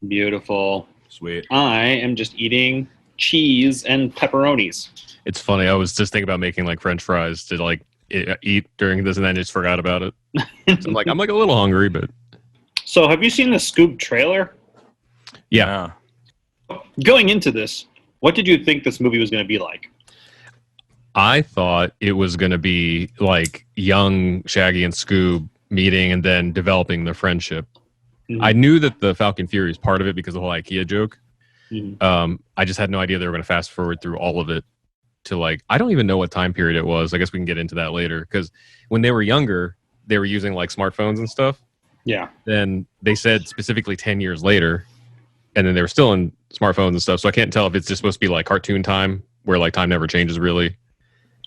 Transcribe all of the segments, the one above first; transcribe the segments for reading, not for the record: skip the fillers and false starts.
Beautiful. Sweet. I am just eating cheese and pepperonis. It's funny. I was just thinking about making like French fries to like eat during this, and then I just forgot about it. So I'm like a little hungry, but. So, have you seen the Scoob trailer? Yeah. Going into this, what did you think this movie was going to be like? I thought it was going to be like young Shaggy and Scoob meeting and then developing their friendship. Mm-hmm. I knew that the Falcon Fury is part of it because of the whole IKEA joke. Mm-hmm. I just had no idea they were going to fast forward through all of it to like, I don't even know what time period it was. I guess we can get into that later because when they were younger, they were using like smartphones and stuff. Yeah. Then they said specifically 10 years later, and then they were still in smartphones and stuff. So I can't tell if it's just supposed to be like cartoon time where like time never changes really.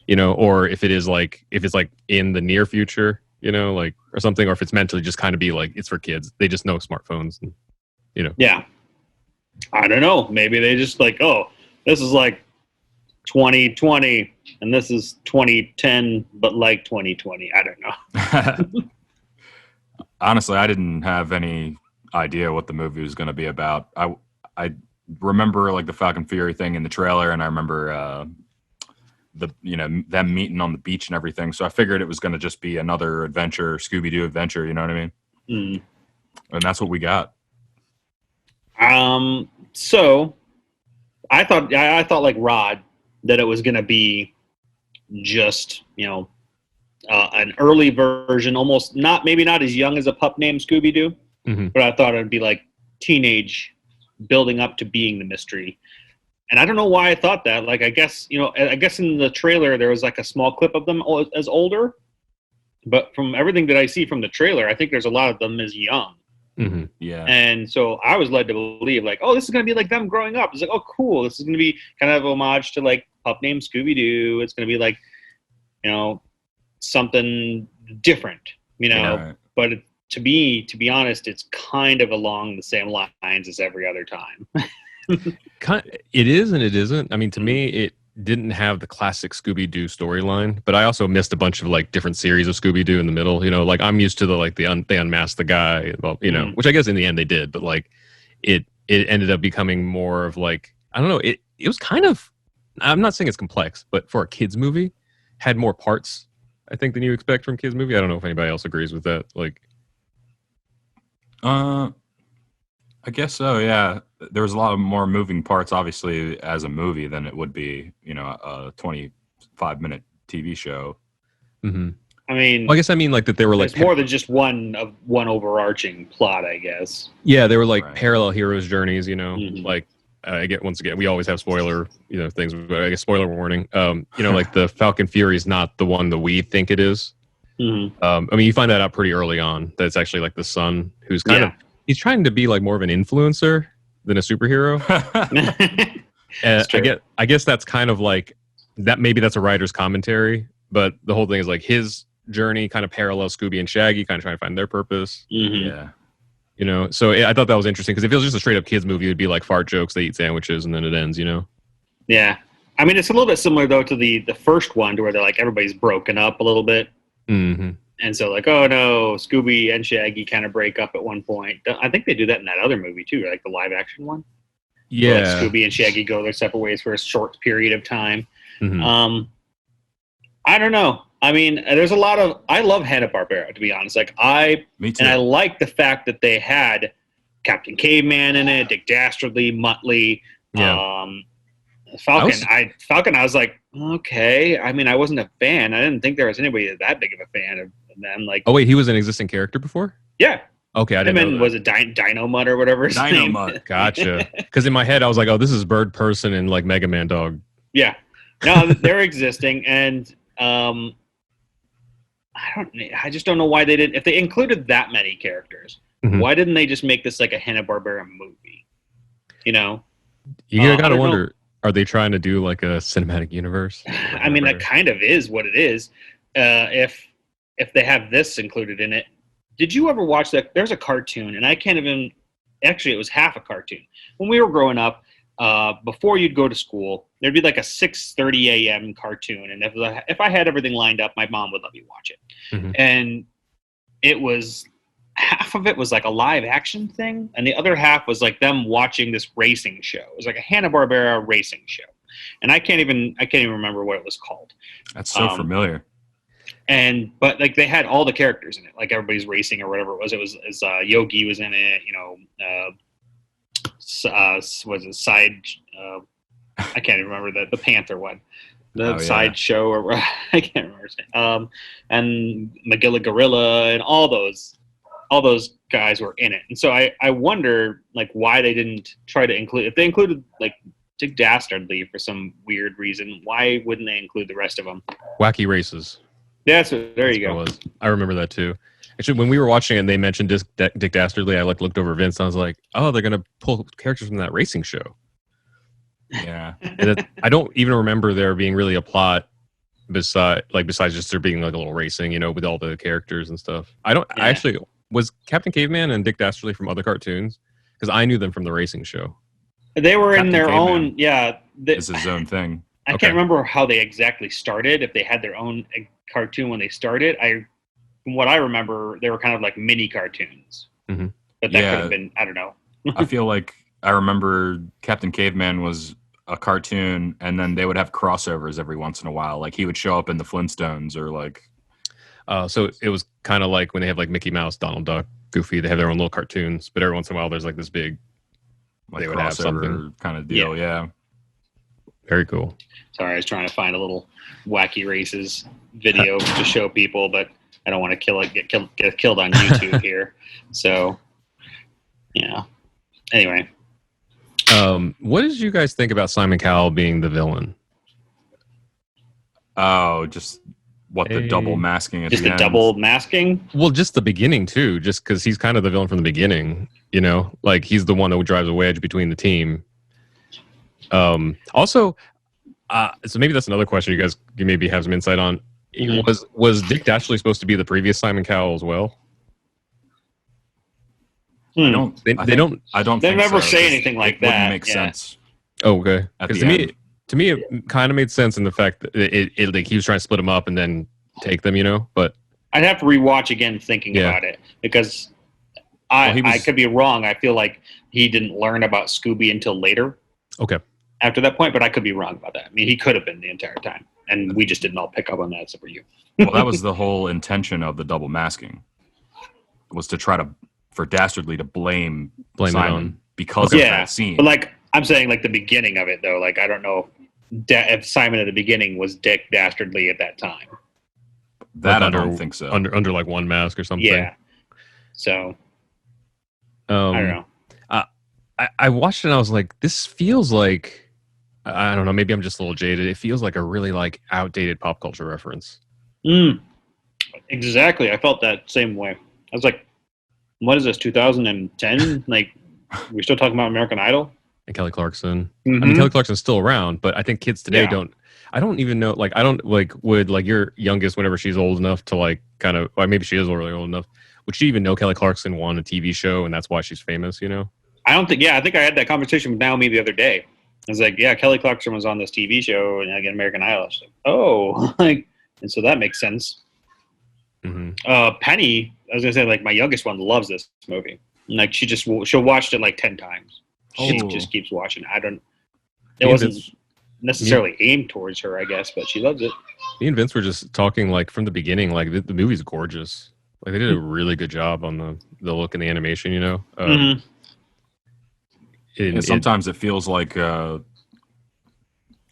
Or if it's like in the near future, like or something, or if it's meant to just kind of be like it's for kids. They just know smartphones, and, Yeah, I don't know. Maybe they just like, oh, this is like 2020, and this is 2010, but like 2020. I don't know. Honestly, I didn't have any idea what the movie was going to be about. I remember like the Falcon Fury thing in the trailer, and I remember. Them meeting on the beach and everything. So I figured it was going to just be another adventure, Scooby Doo adventure. You know what I mean? Mm. And that's what we got. So I thought like Rod that it was going to be just an early version, almost maybe not as young as a pup named Scooby Doo, mm-hmm. but I thought it'd be like teenage, building up to being the mystery. And I don't know why I thought that. Like, I guess in the trailer there was like a small clip of them as older, but from everything that I see from the trailer, I think there's a lot of them as young. Mm-hmm. Yeah. And so I was led to believe like, oh, this is going to be like them growing up. It's like, oh, cool. This is going to be kind of homage to like pup named Scooby Doo. It's going to be like, something different, Yeah. But to be honest, it's kind of along the same lines as every other time. It is and it isn't. I mean, to me, it didn't have the classic Scooby-Doo storyline, but I also missed a bunch of like different series of Scooby-Doo in the middle. Like I'm used to they unmasked the guy, well, which I guess in the end they did, but like it ended up becoming more of like, I don't know, it was kind of, I'm not saying it's complex, but for a kids movie, had more parts, I think, than you expect from kids movie. I don't know if anybody else agrees with that. Like, I guess so, yeah. There was a lot of more moving parts, obviously, as a movie than it would be, a 25-minute TV show. Mm-hmm. I mean, well, I guess I mean like that they were like it's more than just one overarching plot, I guess. Yeah, they were like parallel heroes' journeys. Mm-hmm. Like once again, we always have spoiler things. But I guess spoiler warning. Like the Falcon Fury is not the one that we think it is. Mm-hmm. I mean, you find that out pretty early on that it's actually like the son who's kind of. He's trying to be like more of an influencer than a superhero. And I guess that's kind of like that. Maybe that's a writer's commentary, but the whole thing is like his journey kind of parallels Scooby and Shaggy, kind of trying to find their purpose. Mm-hmm. Yeah. So I thought that was interesting because if it was just a straight up kids movie, it'd be like fart jokes, they eat sandwiches, and then it ends. Yeah. I mean, it's a little bit similar though to the first one, to where they're like everybody's broken up a little bit. Mm-hmm. And so like, oh no, Scooby and Shaggy kind of break up at one point. I think they do that in that other movie too, like the live action one. Yeah. Where, like, Scooby and Shaggy go their separate ways for a short period of time. Mm-hmm. I don't know. I mean, there's a lot of, I love Hanna Barbara, to be honest. Like Me too. And I like the fact that they had Captain Caveman in it, Dick Dastardly, Muttley, Falcon. I was like, okay. I mean, I wasn't a fan. I didn't think there was anybody that big of a fan of them. Like, oh wait, he was an existing character before? Yeah. Okay, I didn't know that. Was it Dino Mutt or whatever his name? Mutt. Gotcha. Because in my head, I was like, oh, this is Bird Person and like Mega Man Dog. Yeah. No, they're existing, and I just don't know why they didn't. If they included that many characters, mm-hmm. why didn't they just make this like a Hanna-Barbera movie? You gotta wonder. Are they trying to do like a cinematic universe? I mean, that kind of is what it is. If they have this included in it, did you ever watch that? There's a cartoon, and I can't even. Actually, it was half a cartoon. When we were growing up, before you'd go to school, there'd be like a 6:30 a.m. cartoon, and if I had everything lined up, my mom would let me watch it. Mm-hmm. And it was half of it was like a live action thing, and the other half was like them watching this racing show. It was like a Hanna Barbara racing show, and I can't even remember what it was called. That's so familiar. But like they had all the characters in it, like everybody's racing or whatever it was. It was Yogi was in it, was it side? I can't even remember the Panther one, the side show, or I can't remember. And Magilla Gorilla and all those guys were in it, and so I wonder like why they didn't try to include, if they included like Dick Dastardly for some weird reason, why wouldn't they include the rest of them? Wacky Races. Yeah, so there you go. I remember that too. Actually, when we were watching it and they mentioned Dick Dastardly, I like looked over Vince and I was like, oh, they're gonna pull characters from that racing show. Yeah. I don't even remember there being really a plot besides just there being like a little racing, with all the characters and stuff. I actually was Captain Caveman and Dick Dastardly from other cartoons, because I knew them from the racing show. They were Captain in their Caveman own, it's his own thing. I can't remember how they exactly started, if they had their own cartoon when they started. From what I remember, they were kind of like mini cartoons. Mm-hmm. But that could have been, I don't know. I feel like I remember Captain Caveman was a cartoon, and then they would have crossovers every once in a while. Like he would show up in the Flintstones or like. So it was kind of like when they have like Mickey Mouse, Donald Duck, Goofy, they have their own little cartoons, but every once in a while there's like this big, like they would have something kind of deal. Yeah. Very cool. Sorry, I was trying to find a little Wacky Races video to show people, but I don't want to get killed on YouTube here. So, yeah. Anyway. What did you guys think about Simon Cowell being the villain? Oh, just what the double masking at just the the end. Double masking? Well, just the beginning too, just because he's kind of the villain from the beginning, like he's the one that drives a wedge between the team. Also, so maybe that's another question you maybe have some insight on. Mm-hmm. Was Dick Dastardly supposed to be the previous Simon Cowell as well? I don't. They never so. say anything like that. Wouldn't make sense. Oh, okay. Because to me, it kind of made sense in the fact that it like he was trying to split them up and then take them, But I'd have to rewatch again thinking about it, because I could be wrong. I feel like he didn't learn about Scooby until later. Okay. After that point, but I could be wrong about that. I mean, he could have been the entire time, and we just didn't all pick up on that except for you. Well, that was the whole intention of the double masking, was to try for Dastardly to blame Simon because of that scene. But like I'm saying, like the beginning of it though, like I don't know if Simon at the beginning was Dick Dastardly at that time. That I don't think so. Under like one mask or something. Yeah. So I don't know. I watched it and I was like, this feels like, I don't know, maybe I'm just a little jaded. It feels like a really like outdated pop culture reference. Exactly. I felt that same way. I was like, what is this, 2010? Like, we're still talking about American Idol? And Kelly Clarkson. Mm-hmm. I mean, Kelly Clarkson's still around, but I think kids today I don't even know, like, I don't, like, would, like, your youngest, whenever she's old enough to, like, kind of, or maybe she is really old enough, would she even know Kelly Clarkson won a TV show and that's why she's famous, I don't think, I think I had that conversation with Naomi the other day. I was like, Kelly Clarkson was on this TV show and again, American Idol. She's like, oh, like, and so that makes sense. Mm-hmm. Penny, I was gonna say, like, my youngest one loves this movie. Like, she'll watched it like 10 times. She just keeps watching. It wasn't necessarily aimed towards her, I guess, but she loves it. Me and Vince were just talking, like, from the beginning, like, the movie's gorgeous. Like, they did a really good job on the look and the animation, Mm-hmm. Sometimes it feels like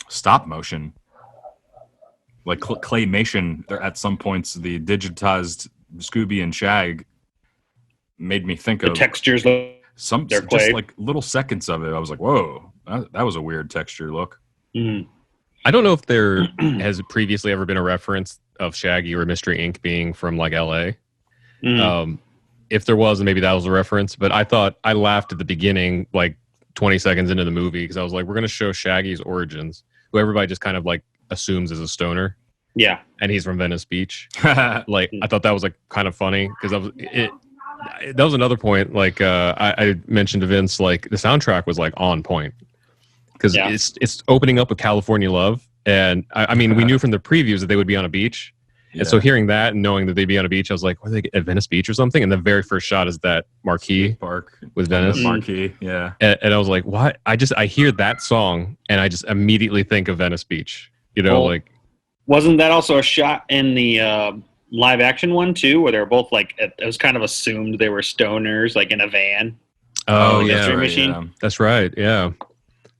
stop motion, like claymation. At some points, the digitized Scooby and Shag made me think of textures. Just like little seconds of it. I was like, "Whoa, that was a weird texture look." Mm-hmm. I don't know if there has previously ever been a reference of Shaggy or Mystery Inc. being from like LA. Mm-hmm. If there was, maybe that was a reference. But I laughed at the beginning, like 20 seconds into the movie, because I was like, we're going to show Shaggy's origins, who everybody just kind of like assumes is a stoner. Yeah. And he's from Venice Beach. Like, I thought that was like kind of funny, because that was another point. Like, I mentioned to Vince, like, the soundtrack was like on point, because it's opening up with California Love. And I mean, we knew from the previews that they would be on a beach. And so hearing that and knowing that they'd be on a beach, I was like, "What are they at Venice Beach or something?" And the very first shot is that marquee Park with Venice. Marquee, yeah. And I was like, "What?" I hear that song and I just immediately think of Venice Beach. Like, wasn't that also a shot in the live action one too, where they were both like, it was kind of assumed they were stoners, like in a van. Oh yeah, Mystery right, Machine. yeah. that's right. Yeah,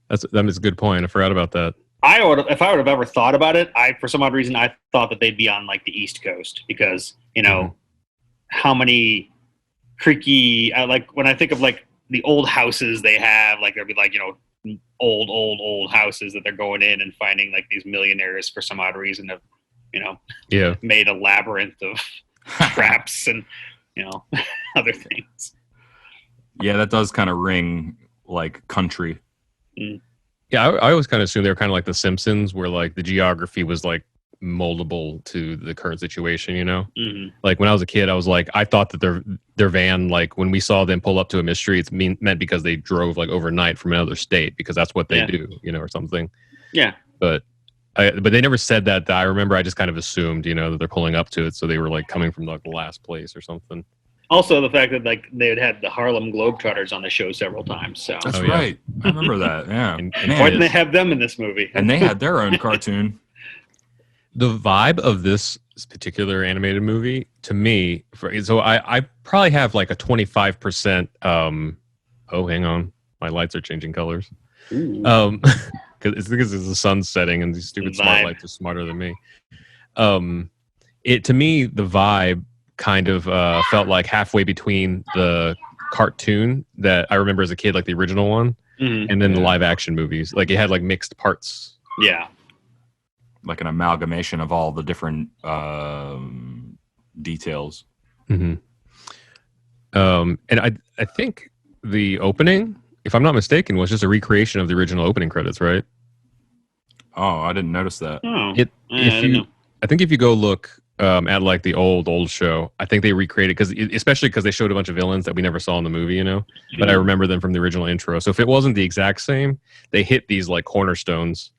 that is a good point. I forgot about that. If I would have ever thought about it, for some odd reason I thought that they'd be on like the East Coast because how many creaky like when I think of like the old houses they have, like there'd be like old houses that they're going in and finding like these millionaires for some odd reason have made a labyrinth of traps and other things. Yeah, that does kind of ring like country. Yeah, I always kind of assumed they were kind of like the Simpsons, where like the geography was like moldable to the current situation. Like when I was a kid, I was like, I thought that their van, like when we saw them pull up to a mystery, it's meant because they drove like overnight from another state because that's what they do, or something. Yeah, but they never said that. I remember I just kind of assumed, that they're pulling up to it, so they were like coming from like the last place or something. Also, the fact that like they had the Harlem Globetrotters on the show several times. So that's right. I remember that. Yeah. Why didn't they have them in this movie? And they had their own cartoon. The vibe of this particular animated movie, to me, so I probably have like a 25%. Oh, hang on, my lights are changing colors. Because it's the sun's setting and these stupid smart lights are smarter than me. To me, the vibe kind of felt like halfway between the cartoon that I remember as a kid, like the original one, and then the live action movies. Like it had like mixed parts. Yeah. Like an amalgamation of all the different details. And I think the opening, if I'm not mistaken, was just a recreation of the original opening credits, right? Oh, I didn't notice that. I think if you go look at like the old show, I think they recreated especially because they showed a bunch of villains that we never saw in the movie, but I remember them from the original intro. So if it wasn't the exact same, they hit these like cornerstones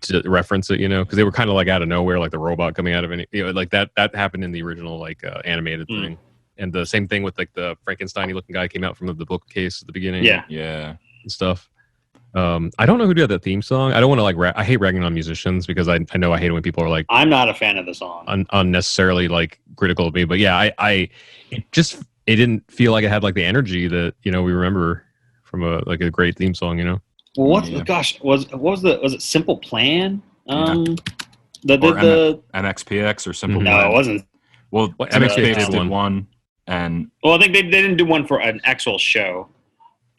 to reference it, because they were kind of like out of nowhere, like the robot coming out of any, like that happened in the original like animated thing. And the same thing with like the Frankenstein looking guy came out from the bookcase at the beginning. Yeah. And stuff. I don't know who did that theme song. I don't want to like I hate ragging on musicians because I know I hate it when people are like, I'm not a fan of the song, unnecessarily like critical of me. But yeah, it didn't feel like it had like the energy that we remember from a great theme song. Well, was it Simple Plan? Or MXPX or Simple Plan? No, it wasn't. Well, MXPX did one, and I think they didn't do one for an actual show.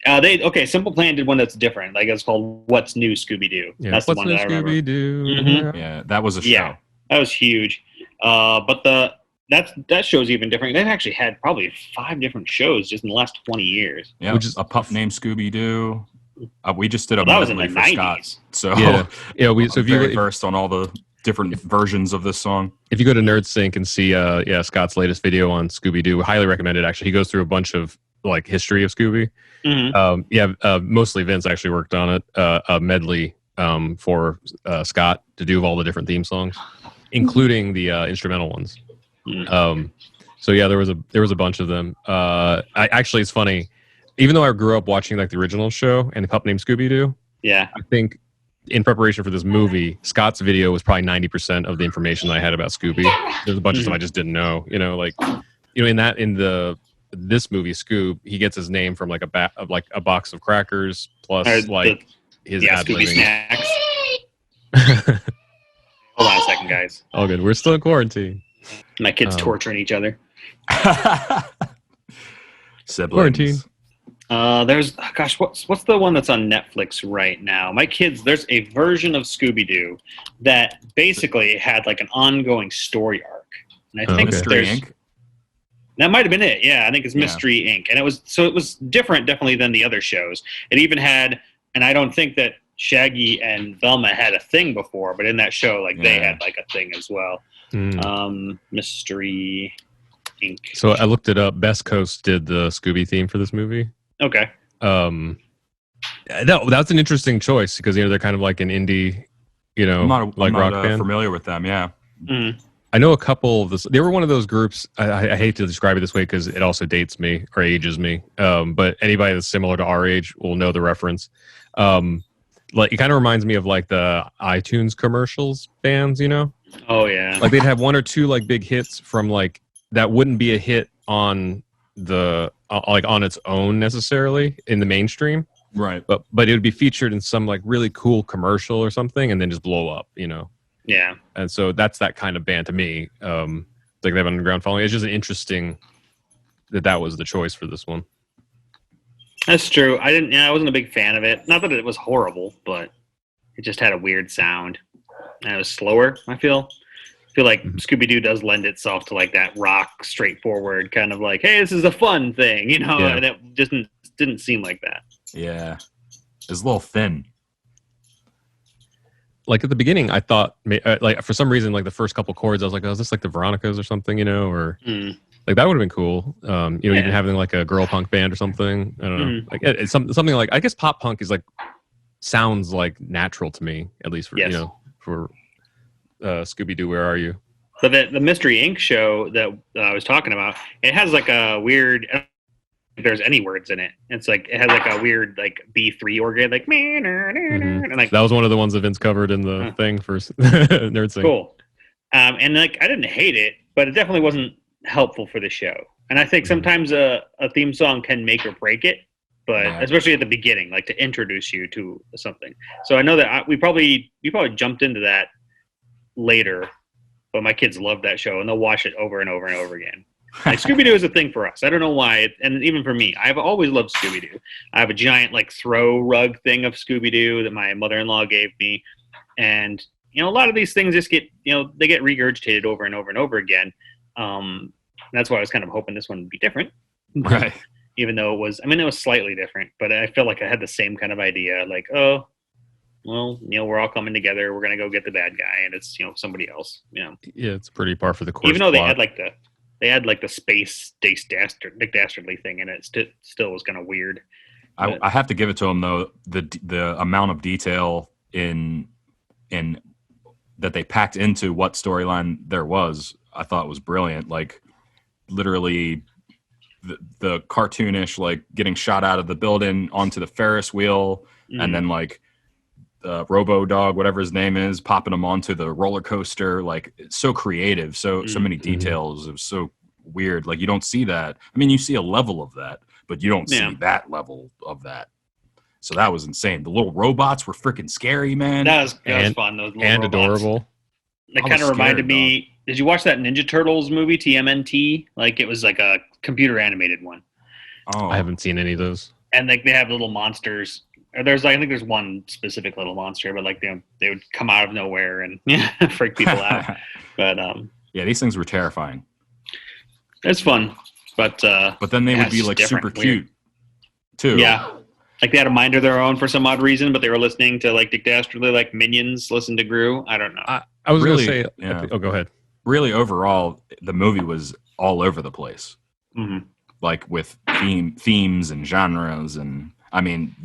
Simple Plan did one that's different. Like it's called "What's New, Scooby Doo." Yeah, that's the one that I remember. ScoobyDoo. Yeah, that was a show. Yeah, that was huge. But that show's even different. They've actually had probably 5 different shows just in the last 20 years. Yeah, which is a pup named Scooby Doo. We just did a that was in the for 90s. Scott, so so if you're versed on all the different versions of this song. If you go to NerdSync and see Scott's latest video on Scooby Doo, highly recommend it. Actually, he goes through a bunch of like history of Scooby. Mostly Vince actually worked on it. A medley for Scott to do of all the different theme songs, including the instrumental ones. So yeah, there was a bunch of them. It's funny. Even though I grew up watching like the original show and the pup named Scooby Doo, I think in preparation for this movie, Scott's video was probably 90% of the information I had about Scooby. There's a bunch of stuff I just didn't know. In this movie, Scoob, he gets his name from like a box of crackers plus his Scooby snacks. Hold on a second, guys. All good. We're still in quarantine. My kids torturing each other. Siblings. Quarantine. There's what's the one that's on Netflix right now? My kids, there's a version of Scooby-Doo that basically had like an ongoing story arc. And I think Mystery Inc. That might have been it. Yeah, I think it's Mystery Inc. And it was different definitely than the other shows. It even had, and I don't think that Shaggy and Velma had a thing before, but in that show, like they had like a thing as well. Mystery Inc. So I looked it up. Best Coast did the Scooby theme for this movie. Okay. That's an interesting choice because they're kind of like an indie, I'm not rock band. familiar with them. Yeah. Mm-hmm. I know a couple of this. They were one of those groups. I hate to describe it this way because it also dates me or ages me. But anybody that's similar to our age will know the reference. Like it kind of reminds me of like the iTunes commercials bands, you know? Oh yeah. Like they'd have one or two like big hits from like that wouldn't be a hit on the like on its own necessarily in the mainstream, Right. but it would be featured in some like really cool commercial or something and then just blow up, you know? Yeah. And so that's that kind of band to me. Like they have an underground following. It's just interesting that was the choice for this one. That's true. I wasn't a big fan of it. Not that it was horrible, but it just had a weird sound. And it was slower, I feel like Scooby Doo does lend itself to like that rock, straightforward kind of like, hey, this is a fun thing, you know, and it just didn't seem like that. Yeah. It's a little thin. Like at the beginning, I thought, like for some reason, like the first couple chords, I was like, oh, is this like the Veronicas or something, you know, or like that would have been cool. You know, even having like a girl punk band or something. I don't know. Like it's something like, I guess pop punk is like, sounds like natural to me, at least for, you know, for Scooby Doo, Where Are You? But the Mystery Inc. show that I was talking about, it has like a weird, if there's any words in it, it's like, it has like a weird like B3 organ, like, and like that was one of the ones that Vince covered in the thing for Nerd Sing. Cool. And like, I didn't hate it, but it definitely wasn't helpful for the show. And I think sometimes a theme song can make or break it, but especially at the beginning, like to introduce you to something. So I know that we probably jumped into that later, but my kids love that show and they'll watch it over and over and over again. Like Scooby-Doo is a thing for us. I don't know why. And even for me, I've always loved Scooby-Doo. I have a giant like throw rug thing of Scooby-Doo that my mother-in-law gave me. And, you know, a lot of these things just get, you know, they get regurgitated over and over and over again. That's why I was kind of hoping this one would be different. Right. Even though it was slightly different, but I felt like I had the same kind of idea. Like, oh, well, you know, we're all coming together. We're going to go get the bad guy. And it's, you know, somebody else, you know. Yeah, it's pretty par for the course. Even though they had like the space Dick Dastardly thing in it, still was kind of weird. I have to give it to him though. The amount of detail in that they packed into what storyline there was, I thought was brilliant. Like literally the cartoonish, like getting shot out of the building onto the Ferris wheel, and then like Robo Dog, whatever his name is, popping him onto the roller coaster. Like it's so creative, so many details. It was so weird. Like you don't see that. I mean, you see a level of that, but you don't see that level of that. So that was insane. The little robots were freaking scary, man. That was fun. Those little and robots. Adorable. That kind of reminded me. Did you watch that Ninja Turtles movie, TMNT? Like it was like a computer animated one. Oh, I haven't seen any of those. And like they have little monsters. Or there's like, I think there's one specific little monster, but like they would come out of nowhere and freak people out. But yeah, these things were terrifying. It's fun, but then they would be like super cute too. Yeah, like they had a mind of their own for some odd reason, but they were listening to like Dick Dastardly, like Minions listen to Gru. I don't know. I was really, going to say, oh, go ahead. Really, overall, the movie was all over the place, like with themes and genres, and I mean,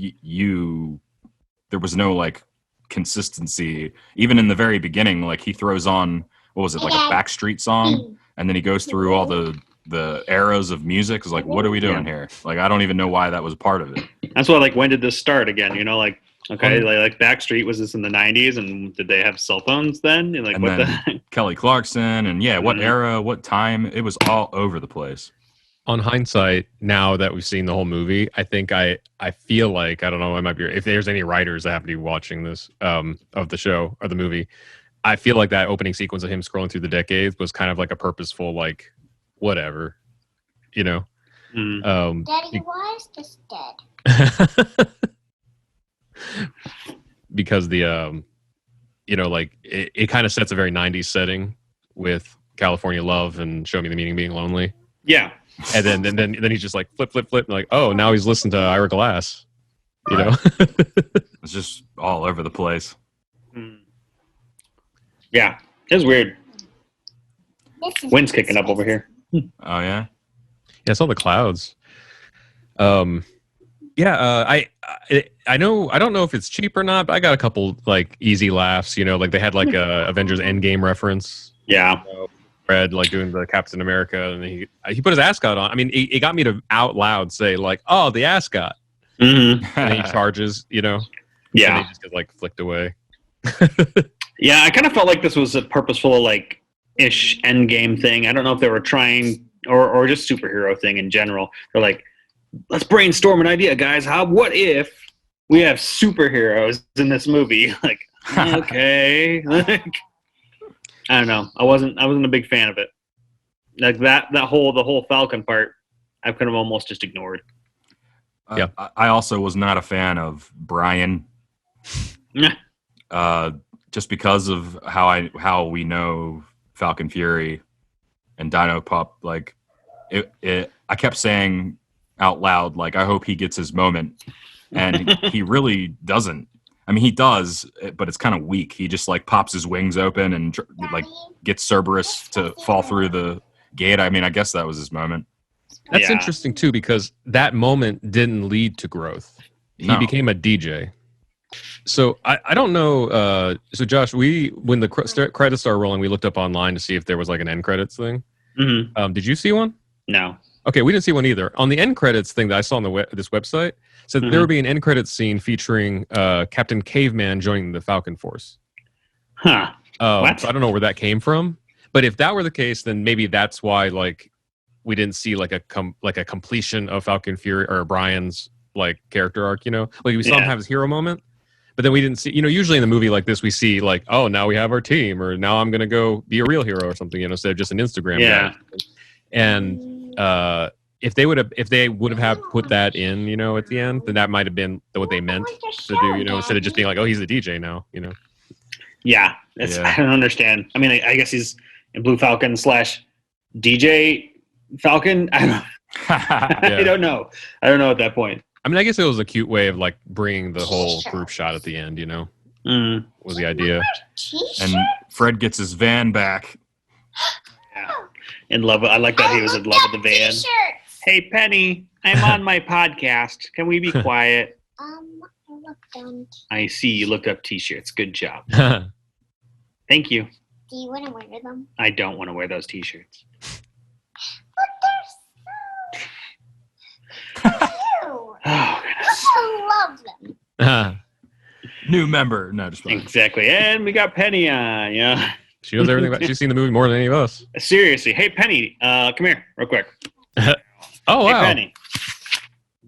there was no like consistency. Even in the very beginning, like he throws on, what was it, like a Backstreet song, and then he goes through all the eras of music. It's like, what are we doing here? Like, I don't even know why that was part of it. That's why, like, when did this start again? You know, like, okay, like Backstreet, was this in the 90s, and did they have cell phones then? And like, and what then Kelly Clarkson, and what era, what time? It was all over the place. On hindsight, now that we've seen the whole movie, I think I feel like, I don't know, I might be, if there's any writers that happen to be watching this of the show or the movie, I feel like that opening sequence of him scrolling through the decades was kind of like a purposeful, like, whatever, you know? Daddy, why is this dead? Because the, you know, like, it kind of sets a very 90s setting with California Love and Show Me the Meaning of Being Lonely. Yeah. And then he's just like flip, and like, oh, now he's listening to Ira Glass, you know? It's just all over the place. Yeah, it was weird. Wind's kicking up over here. Oh yeah, it's all the clouds. I know, I don't know if it's cheap or not, but I got a couple like easy laughs. You know, like they had like a Avengers Endgame reference. Yeah, Fred like doing the Captain America, and he put his ascot on. I mean, it got me to out loud say like, "Oh, the ascot," Mm-hmm. and then he charges, and Yeah. he just gets like flicked away. Yeah, I kind of felt like this was a purposeful, like, ish endgame thing. I don't know if they were trying, or just superhero thing in general. They're like, let's brainstorm an idea, guys. What if we have superheroes in this movie? Like, okay. Like, I don't know. I wasn't a big fan of it. Like the whole Falcon part, I could have almost just ignored. Yeah. I also was not a fan of Brian. Just because of how we know Falcon Fury and Dino Pup, like I kept saying out loud, like, I hope he gets his moment, and he really doesn't. I mean, he does, but it's kind of weak. He just like pops his wings open and like gets Cerberus to fall through the gate. I mean, I guess that was his moment. That's interesting too, because that moment didn't lead to growth. He became a DJ. So I don't know. So Josh, when the credits started rolling, we looked up online to see if there was like an end credits thing. Mm-hmm. Did you see one? No. Okay, we didn't see one either. On the end credits thing that I saw on this website, said there would be an end credits scene featuring Captain Caveman joining the Falcon Force. Huh. What? So I don't know where that came from, but if that were the case, then maybe that's why like we didn't see like a completion of Falcon Fury or Brian's like character arc. Like we saw him have his hero moment. But then we didn't see, usually in a movie like this, we see like, oh, now we have our team, or now I'm going to go be a real hero or something, instead of just an Instagram guy. And if they would have put that in, at the end, then that might have been what they meant to do, instead of just being like, oh, he's the DJ now, Yeah. I don't understand. I mean, I guess he's in Blue Falcon / DJ Falcon. I don't know. I don't know. I don't know at that point. I mean, I guess it was a cute way of like bringing the whole group shot at the end, was the idea. And Fred gets his van back. Yeah. In love. I like that he was in love with the van. T-shirts. Hey, Penny, I'm on my podcast. Can we be quiet? I looked on. I see you looked up T-shirts. Good job. Thank you. Do you want to wear them? I don't want to wear those T-shirts. But they're so cute. Oh, goodness. I love them. New member. No, just Exactly. And we got Penny on. Yeah. She knows everything about. She's seen the movie more than any of us. Seriously. Hey, Penny, come here real quick. Oh, wow. Hey, Penny.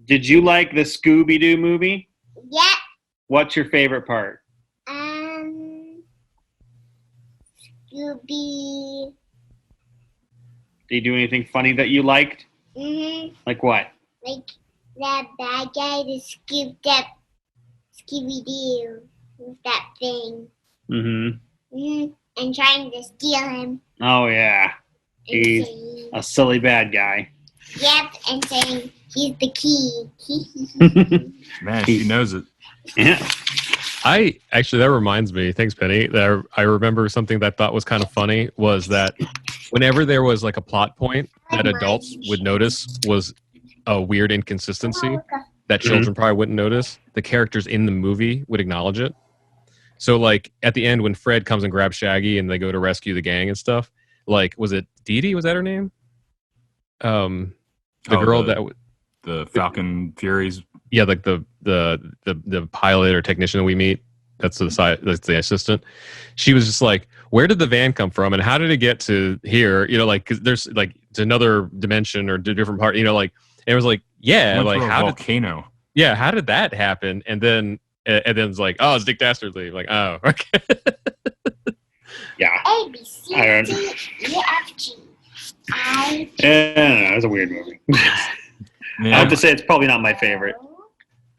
Did you like the Scooby Doo movie? Yeah. What's your favorite part? Scooby. Did you do anything funny that you liked? Mm-hmm. Like what? Like that bad guy that scooped up Scooby Doo with that thing. Mm-hmm. Mm-hmm. And trying to steal him. Oh, yeah. And He's saying, a silly bad guy. yep, and saying he's the key. Man, she knows it. Yeah. That reminds me, thanks Penny, that I remember something that I thought was kind of funny was that whenever there was like a plot point that adults would notice was a weird inconsistency that children probably wouldn't notice, the characters in the movie would acknowledge it. So like at the end when Fred comes and grabs Shaggy and they go to rescue the gang and stuff, like was it Dee Dee, was that her name? The Falcon Furies. Yeah, like the pilot or technician that we meet, that's the assistant. She was just like, where did the van come from and how did it get to here? Like, 'cause there's like to another dimension or different part. Like, and it was like, yeah, like how volcano. How did that happen? And then it's like, oh, it's Dick Dastardly. Like, oh, okay. Yeah. A, B, C, I don't- D, E, F, G, I, Yeah, it was a weird movie. I have to say it's probably not my favorite.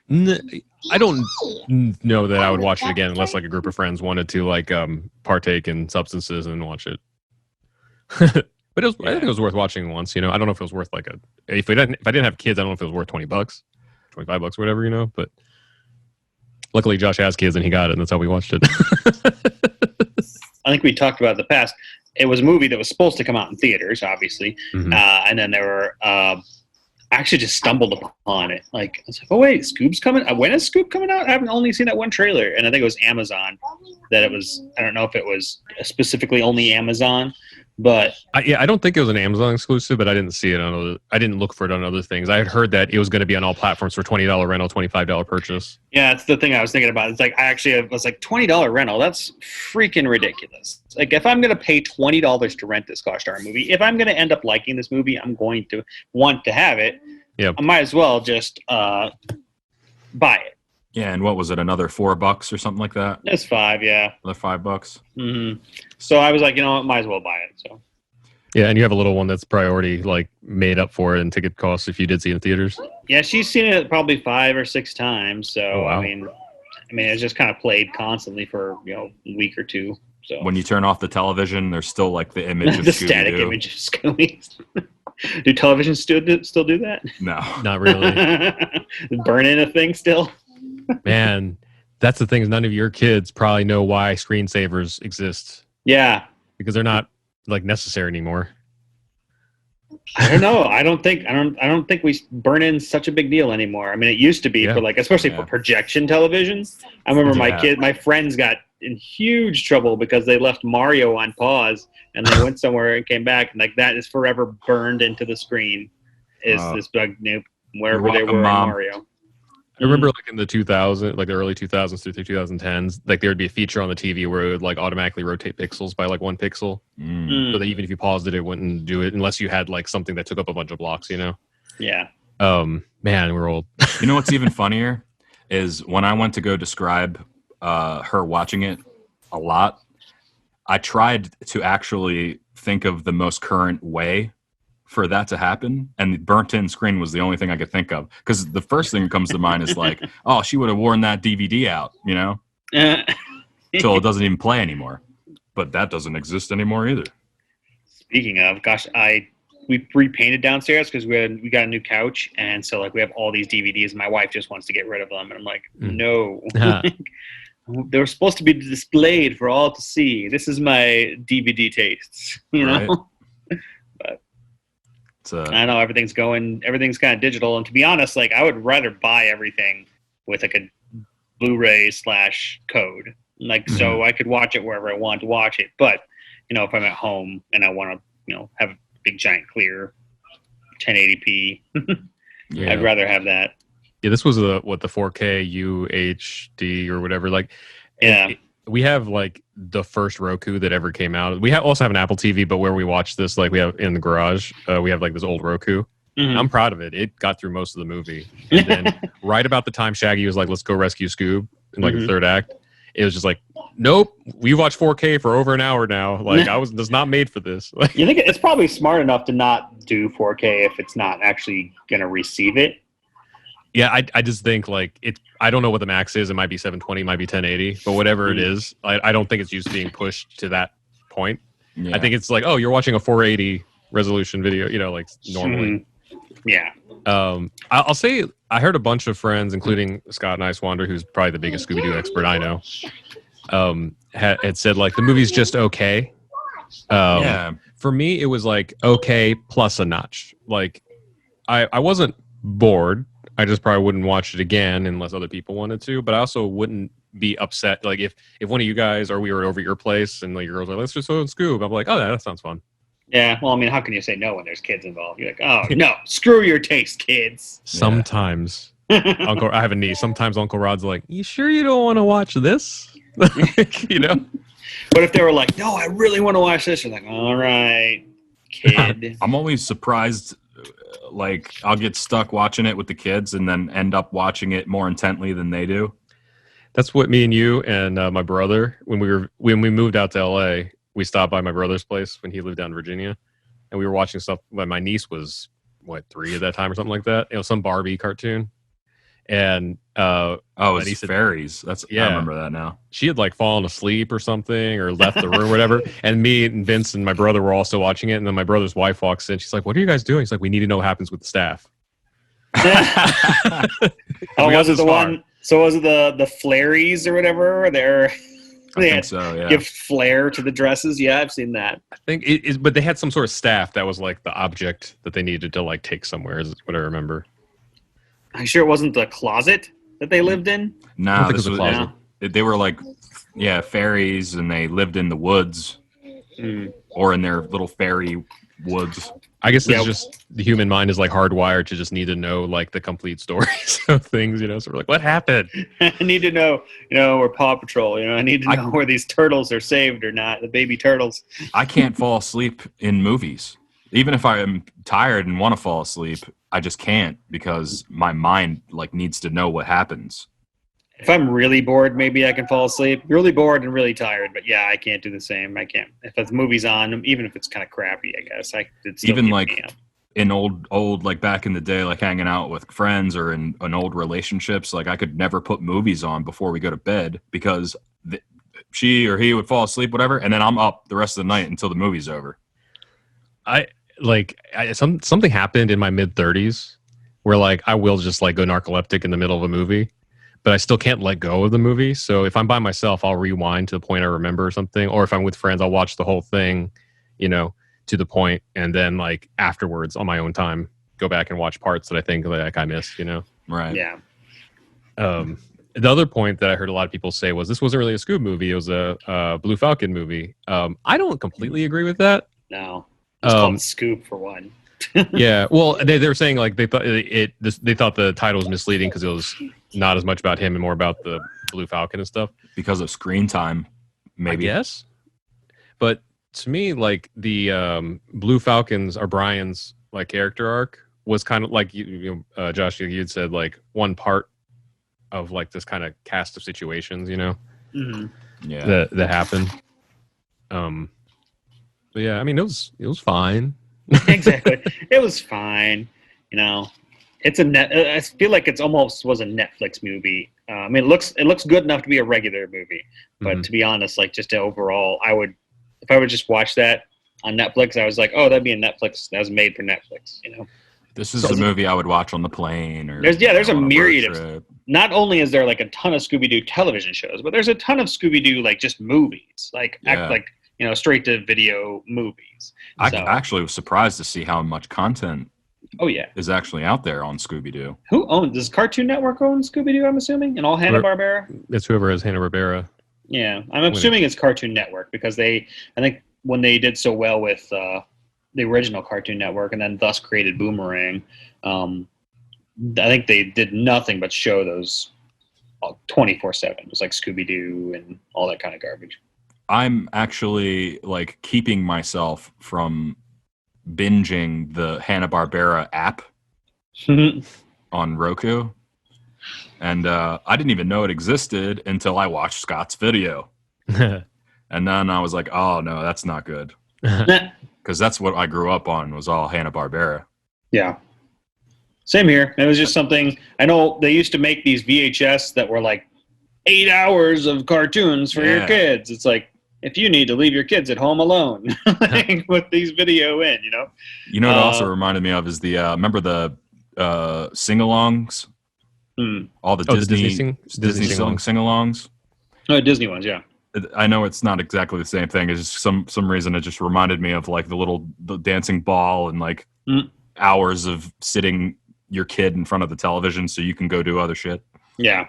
I don't know that I would watch it again unless like a group of friends wanted to like partake in substances and watch it. But I think it was worth watching once. I don't know if it was worth like if I didn't have kids, I don't know if it was worth $20, $25, whatever. But luckily, Josh has kids and he got it, and that's how we watched it. I think we talked about it in the past. It was a movie that was supposed to come out in theaters, obviously, and then there were. I actually just stumbled upon it. Like, I was like, oh wait, Scoob's coming. When is Scoob coming out? I haven't only seen that one trailer, and I think it was Amazon. That it was. I don't know if it was specifically only Amazon, But I don't think it was an Amazon exclusive, but I didn't see it on other. I didn't look for it on other things. I had heard that it was going to be on all platforms for $20 rental, $25 purchase. yeah, it's the thing I was thinking about. It's like I was like $20 rental. That's freaking ridiculous. Like if I'm going to pay $20 to rent this gosh darn movie, if I'm going to end up liking this movie, I'm going to want to have it. Yeah, I might as well just buy it. Yeah, and what was it? Another $4 or something like that? It's $5, yeah. Another $5. Mm-hmm. So I was like, might as well buy it. So yeah, and you have a little one that's priority, like made up for it in ticket costs if you did see it in theaters. yeah, she's seen it probably 5 or 6 times. So Oh, wow. I mean, it's just kind of played constantly for a week or two. So When you turn off the television, there's still like the image of the static Scooby-Doo. image of Scooby. Do televisions still do that? No. Not really. Burn in a thing still? Man, that's the thing is none of your kids probably know why screensavers exist Yeah. because they're not like necessary anymore. I don't know. I don't think we burn in such a big deal anymore. I mean, it used to be Yeah. for especially for projection televisions. I remember my friends got in huge trouble because they left Mario on pause and they went somewhere and came back and that is forever burned into the screen. Is this bug nope wherever they were Mom. in Mario. I remember in the 2000s, like the early 2000s through the 2010s, like there would be a feature on the TV where it would automatically rotate pixels by 1 pixel. So that even if you paused it, it wouldn't do it unless you had something that took up a bunch of blocks, Yeah. Man, we're old. You know what's even funnier is when I went to go describe her watching it a lot, I tried to actually think of the most current way for that to happen, and the burnt-in screen was the only thing I could think of. Because the first thing that comes to mind is oh, she would have worn that DVD out, till it doesn't even play anymore. But that doesn't exist anymore either. Speaking of, gosh, we repainted downstairs because we got a new couch, and so we have all these DVDs. And my wife just wants to get rid of them, and I'm like, no, they were supposed to be displayed for all to see. This is my DVD tastes, Right. But It's I know everything's kind of digital, and to be honest, I would rather buy everything with a Blu-ray / code, so I could watch it wherever I want to watch it. But if I'm at home and I want to, have a big giant clear 1080p, yeah. I'd rather have that. Yeah, this was the 4K UHD or whatever. Yeah. We have the first Roku that ever came out. We also have an Apple TV, but where we watch this, we have in the garage, we have this old Roku. Mhm. I'm proud of it. It got through most of the movie. And then right about the time Shaggy was let's go rescue Scoob in the third act, it was just nope, we watched 4K for over an hour now. I was just not made for this. You think it's probably smart enough to not do 4K if it's not actually going to receive it? Yeah, I just think I don't know what the max is. It might be 720, it might be 1080, but whatever it is, I don't think it's used to being pushed to that point. Yeah. I think it's oh, you're watching a 480 resolution video, normally. Yeah. I'll say I heard a bunch of friends, including Scott Nicewander, who's probably the biggest Scooby Doo expert I know, had said the movie's just okay. Yeah. For me, it was okay plus a notch. I wasn't bored. I just probably wouldn't watch it again unless other people wanted to. But I also wouldn't be upset. If one of you guys or we were over at your place and your girls were let's just go and Scoob. I'm oh, that sounds fun. Yeah. Well, how can you say no when there's kids involved? You're oh, no, screw your taste, kids. Sometimes, I have a niece. Sometimes Uncle Rod's you sure you don't want to watch this? But if they were no, I really want to watch this, you're all right, kid. I'm always surprised. I'll get stuck watching it with the kids and then end up watching it more intently than they do. That's what me and you and my brother, when we moved out to LA, we stopped by my brother's place when he lived down in Virginia, and we were watching stuff when my niece was 3 at that time or something like that. Some Barbie cartoon, and it's fairies. I remember that now. She had fallen asleep or something or left the room or whatever, and me and Vince and my brother were also watching it, and then my brother's wife walks in. She's what are you guys doing? He's we need to know what happens with the staff. Was it the one? So was it the Flairies or whatever? They think so, yeah. Give flair to the dresses. Yeah, I've seen that. I think it is, but they had some sort of staff that was the object that they needed to take somewhere. Is what I remember. Are you sure it wasn't the closet that they lived in? No, this was a closet. They were fairies, and they lived in the woods. or in their little fairy woods. I guess it's Yeah. just the human mind is like hardwired to just need to know like the complete stories of things, you know. So we're like, what happened? I need to know, where Paw Patrol. I need to know where these turtles are saved or not. The baby turtles. I can't fall asleep in movies. Even if I am tired and want to fall asleep, I just can't because my mind like needs to know what happens. If I'm really bored, maybe I can fall asleep. Really bored and really tired, but yeah, I can't do the same. I can't. If the movie's on, even if it's kind of crappy, I guess it'd still Even keep like me up. in old like back in the day, like hanging out with friends or in old relationships, like I could never put movies on before we go to bed because she or he would fall asleep, whatever, and then I'm up the rest of the night until the movie's over. Something happened in my mid-30s where like I will just like go narcoleptic in the middle of a movie, but I still can't let go of the movie. So if I'm by myself, I'll rewind to the point I remember or something, or if I'm with friends, I'll watch the whole thing, to the point, and then like afterwards on my own time, go back and watch parts that I think like I missed, Right. Yeah. The other point that I heard a lot of people say was this wasn't really a Scoob movie; it was a Blue Falcon movie. I don't completely agree with that. No. It's called Scoop for one. Yeah, well, they were saying like they thought they thought the title was misleading because it was not as much about him and more about the Blue Falcon and stuff. Because of screen time, maybe. I guess. But to me, like the Blue Falcon's or Brian's like character arc was kind of like Josh, you'd said like one part of like this kind of cast of situations, Mm-hmm. Yeah. that happened. But yeah, I mean it was fine. Exactly. It was fine. It's I feel like it's almost was a Netflix movie. I mean, it looks good enough to be a regular movie, but to be honest, like just overall, if I would just watch that on Netflix, I was like, oh, that'd be a Netflix that was made for Netflix. This is a movie I would watch on the plane or There's a on myriad road of. trip. Not only is there like a ton of Scooby Doo television shows, but there's a ton of Scooby Doo like just movies, straight to video movies. I So- actually was surprised to see how much content Oh yeah. is actually out there on Scooby Doo. Who owns does Cartoon Network own Scooby Doo? I'm assuming, and all Hanna Barbera. It's whoever has Hanna Barbera. Yeah, I'm assuming it's Cartoon Network because I think when they did so well with the original Cartoon Network and then thus created Boomerang, I think they did nothing but show those 24/7. It was like Scooby Doo and all that kind of garbage. I'm actually like keeping myself from binging the Hanna Barbera app on Roku, and I didn't even know it existed until I watched Scott's video, and then I was like, "Oh no, that's not good," because that's what I grew up on was all Hanna Barbera. Yeah. Same here. It was just something. I know they used to make these VHS that were like 8 hours of cartoons for your kids. It's like, if you need to leave your kids at home alone, like, with these video in, You know what it also reminded me of is the remember the sing-alongs, all the Disney sing-alongs. Oh, Disney ones, yeah. I know it's not exactly the same thing. It's just some reason it just reminded me of like the dancing ball and like hours of sitting your kid in front of the television so you can go do other shit. Yeah.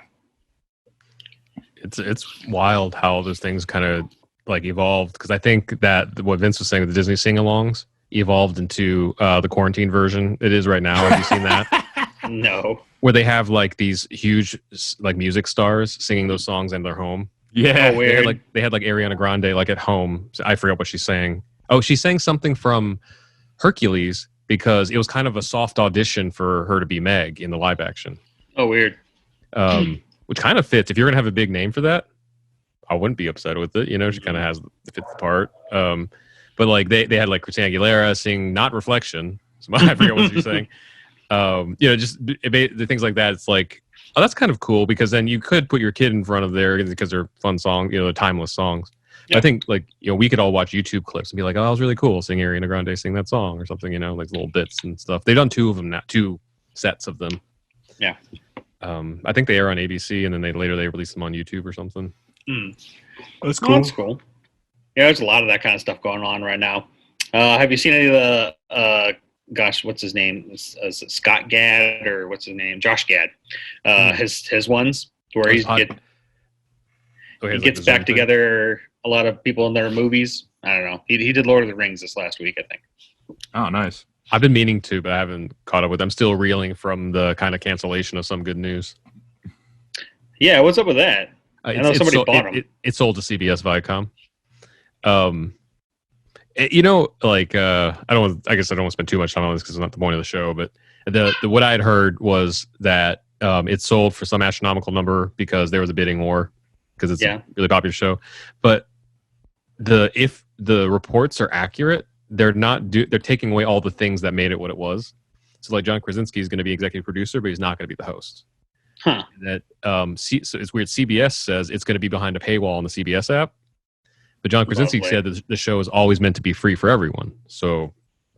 It's wild how those things kind of like evolved, because I think that what Vince was saying with the Disney sing-alongs evolved into the quarantine version it is right now. Have you seen that? No. Where they have like these huge like music stars singing those songs in their home. Yeah, Oh, weird. They had like Ariana Grande like at home. I forgot what she's saying. Oh, she sang something from Hercules because it was kind of a soft audition for her to be Meg in the live action. Oh, weird. Which kind of fits. If you're gonna have a big name for that, I wouldn't be upset with it. She kind of fits the part. But like they had like Christina Aguilera sing "Not Reflection." So I forget what she's saying. Just the things like that. It's like, oh, that's kind of cool, because then you could put your kid in front of there because they're fun songs, timeless songs. Yeah. I think like we could all watch YouTube clips and be like, oh, that was really cool, seeing Ariana Grande sing that song or something. Like little bits and stuff. They've done 2 of them now, 2 sets of them. Yeah. I think they air on ABC and then they release them on YouTube or something. That's cool. That's cool. Yeah, there's a lot of that kind of stuff going on right now. Have you seen any of the what's his name? Is it Scott Gad or what's his name? Josh Gad. His ones where he gets back together a lot of people in their movies. I don't know. He did Lord of the Rings this last week, I think. Oh, nice. I've been meaning to, but I haven't caught up with. I'm still reeling from the kind of cancellation of Some Good News. Yeah, what's up with that? I know somebody bought them. It sold to CBS Viacom. You know, like I guess I don't want to spend too much time on this because it's not the point of the show. But the what I had heard was that it sold for some astronomical number because there was a bidding war because it's a really popular show. But if the reports are accurate, they're taking away all the things that made it what it was. So like John Krasinski is going to be executive producer, but he's not going to be the host. Huh. That so it's weird. CBS says it's going to be behind a paywall on the CBS app, but John Krasinski said that the show is always meant to be free for everyone. So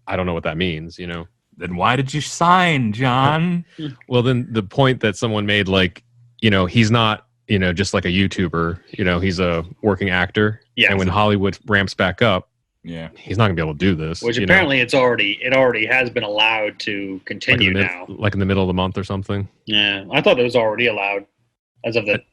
I don't know what that means. You know. Then why did you sign, John? Well, then the point that someone made, like, you know, he's not, you know, just like a YouTuber. You know, he's a working actor. Yeah. And when Hollywood ramps back up, he's not gonna be able to do this. Which apparently it already has been allowed to continue now. Like in the middle of the month or something. Yeah, I thought it was already allowed as of the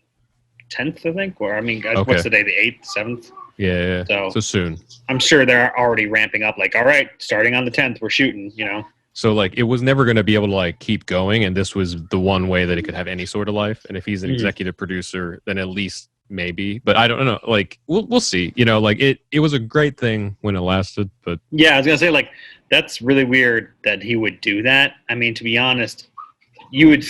10th, I think. Or I mean, what's the day? The 8th, 7th. Yeah. So soon. I'm sure they're already ramping up. Like, all right, starting on the 10th, we're shooting. You know. So like it was never going to be able to like keep going, and this was the one way that it could have any sort of life. And if he's an executive producer, then at least maybe. But I don't know. Like we'll see. You know, like it was a great thing when it lasted. But yeah, I was gonna say like that's really weird that he would do that. I mean, to be honest, you would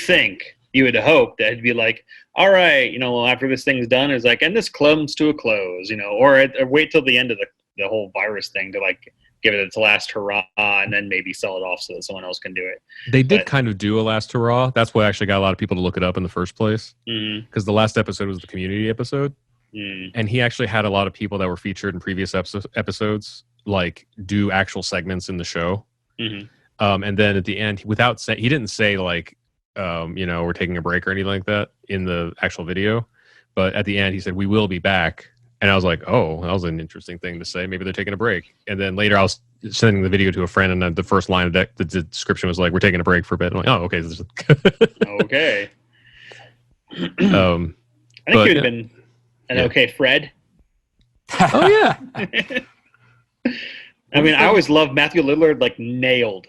hope that he'd be like, all right, you know, after this thing's done, it's like, and this comes to a close, you know, or wait till the end of the whole virus thing to like give it its last hurrah and then maybe sell it off so that someone else can do it. They did kind of do a last hurrah. That's what actually got a lot of people to look it up in the first place. Because the last episode was the community episode. And he actually had a lot of people that were featured in previous episodes like do actual segments in the show. And then at the end, he didn't say like, you know, we're taking a break or anything like that in the actual video. But at the end, he said, we will be back. And I was like, oh, that was an interesting thing to say. Maybe they're taking a break. And then later I was sending the video to a friend, and then the first line of the description was like, we're taking a break for a bit. I'm like, oh, okay. Okay. I think he would have been an okay Fred. Oh, yeah. I mean, I always loved Matthew Lillard, like nailed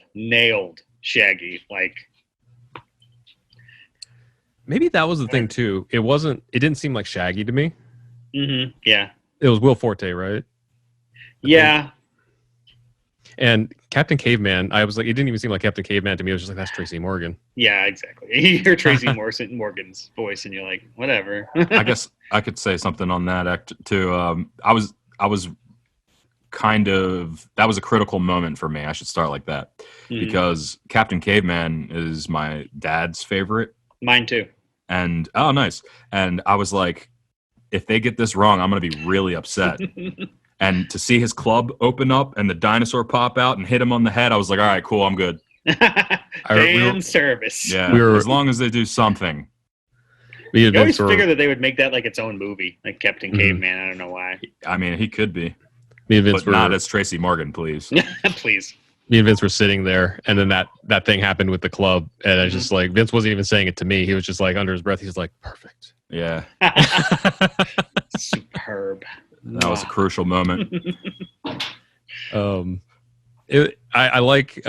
Shaggy. Like, maybe that was the thing too. It didn't seem like Shaggy to me. Yeah. It was Will Forte, right? Yeah. And Captain Caveman, I was like, it didn't even seem like Captain Caveman to me. It was just like, that's Tracy Morgan. Yeah, exactly. You hear Tracy Morgan's voice, and you're like, whatever. I guess I could say something on that act too. I was kind of, that was a critical moment for me. I should start like that because Captain Caveman is my dad's favorite. Mine too. And oh, nice. And I was like, if they get this wrong, I'm going to be really upset. And to see his club open up and the dinosaur pop out and hit him on the head, I was like, all right, cool, I'm good. Fan service. Yeah, as long as they do something. You always figured that they would make that like its own movie, like Captain Caveman. I don't know why. I mean, he could be. Me and Vince but not as Tracy Morgan, please. Please. Me and Vince were sitting there, and then that thing happened with the club, and I was just like, Vince wasn't even saying it to me. He was just like, under his breath, he's like, perfect. Yeah. Superb. That was a crucial moment. I like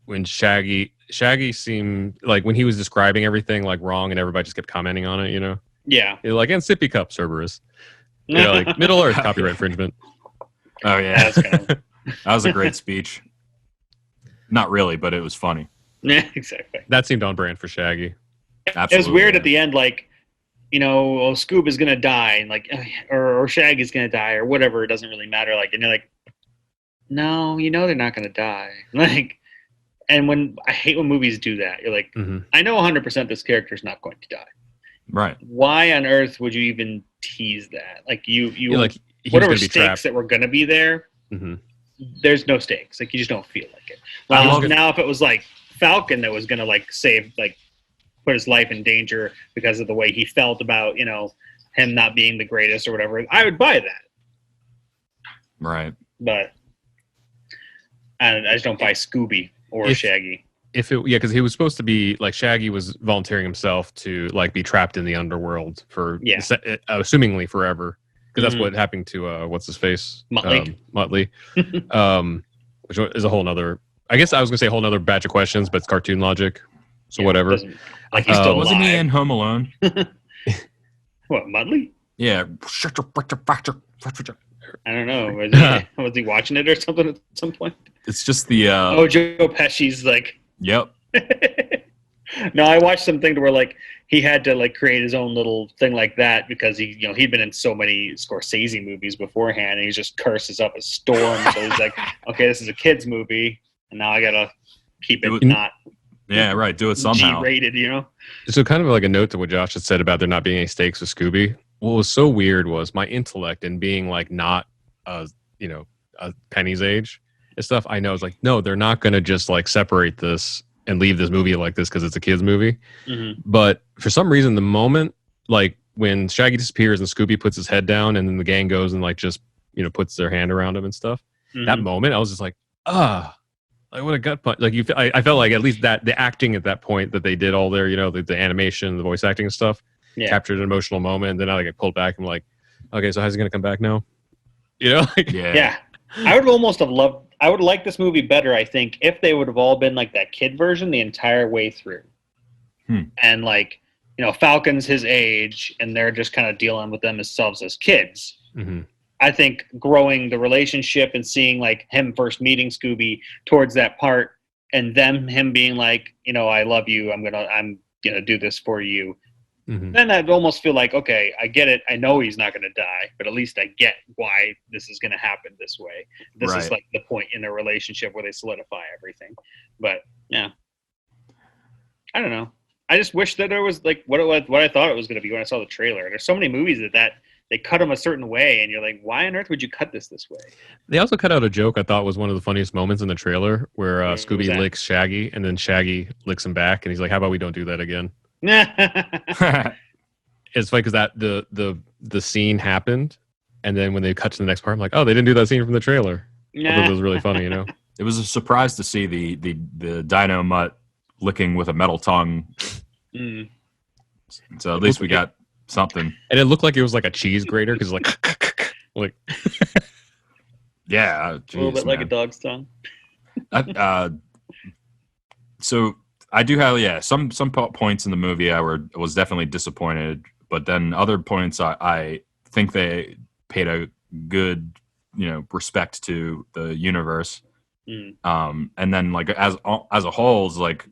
when Shaggy seemed like when he was describing everything like wrong, and everybody just kept commenting on it, you know? Yeah. Like, and sippy cup Cerberus. You know, like Middle Earth copyright infringement. Oh, yeah. That was a great speech. Not really, but it was funny. Yeah, exactly. That seemed on brand for Shaggy. Absolutely, it was weird at the end, like, you know, Scoob is gonna die, and like, or Shaggy's gonna die, or whatever. It doesn't really matter. Like, and you're like, no, you know they're not gonna die. Like, and when I hate when movies do that, you're like, I know 100% this character's not going to die. Right. Why on earth would you even tease that? Like, you like whatever stakes that were gonna be there. There's no stakes. Like, you just don't feel like it. Now, if it was like Falcon that was gonna like save, like, put his life in danger because of the way he felt about, you know, him not being the greatest or whatever, I would buy that. Right. But I just don't buy Scooby or Shaggy. Because he was supposed to be like, Shaggy was volunteering himself to like be trapped in the underworld for assumingly forever. because that's what happened to what's his face, Muttley. Which is a whole nother. I guess I was gonna say a whole nother batch of questions, but it's cartoon logic, so whatever. Like he's still wasn't he alive. in Home Alone? What, Muttley? Yeah. I don't know. Was he watching it or something at some point? It's just the. Joe Pesci's like. Yep. No, I watched something to where like he had to like create his own little thing like that because he'd been in so many Scorsese movies beforehand, and he just curses up a storm. So he's like, okay, this is a kids movie, and now I gotta keep it not. Yeah, right. Do it somehow. G-rated, So kind of like a note to what Josh had said about there not being any stakes with Scooby. What was so weird was my intellect and being like not a Penny's age and stuff. I know it's like, no, they're not going to just like separate this and leave this movie like this because it's a kid's movie. Mm-hmm. But for some reason, the moment like when Shaggy disappears and Scooby puts his head down and then the gang goes and like just puts their hand around him and stuff. Mm-hmm. That moment, I was just like, like what a gut punch! Like I felt like at least that the acting at that point that they did all their the animation, the voice acting and stuff captured an emotional moment. And then I get pulled back. I'm like, okay, so how's he gonna come back now? Yeah. I would almost have loved. I would like this movie better, I think, if they would have all been like that kid version the entire way through, and like Falcon's his age, and they're just kind of dealing with themselves as kids. Mm-hmm. I think growing the relationship and seeing like him first meeting Scooby towards that part, and then him being like, I love you. I'm gonna do this for you. Mm-hmm. Then I'd almost feel like, okay, I get it. I know he's not gonna die, but at least I get why this is gonna happen this way. This is like the point in a relationship where they solidify everything. But yeah, I don't know. I just wish that there was like what I thought it was gonna be when I saw the trailer. There's so many movies that they cut them a certain way, and you're like, why on earth would you cut this way? They also cut out a joke I thought was one of the funniest moments in the trailer where Scooby licks Shaggy, and then Shaggy licks him back, and he's like, how about we don't do that again? It's funny because that the scene happened, and then when they cut to the next part, I'm like, oh, they didn't do that scene from the trailer. I thought it was really funny, It was a surprise to see the Dino Mutt licking with a metal tongue. Mm. So at least we got something, and it looked like it was like a cheese grater because like yeah, geez, a little bit like a dog's tongue. So I do have some points in the movie I was definitely disappointed, but then other points I think they paid a good respect to the universe, and then like as a whole is like.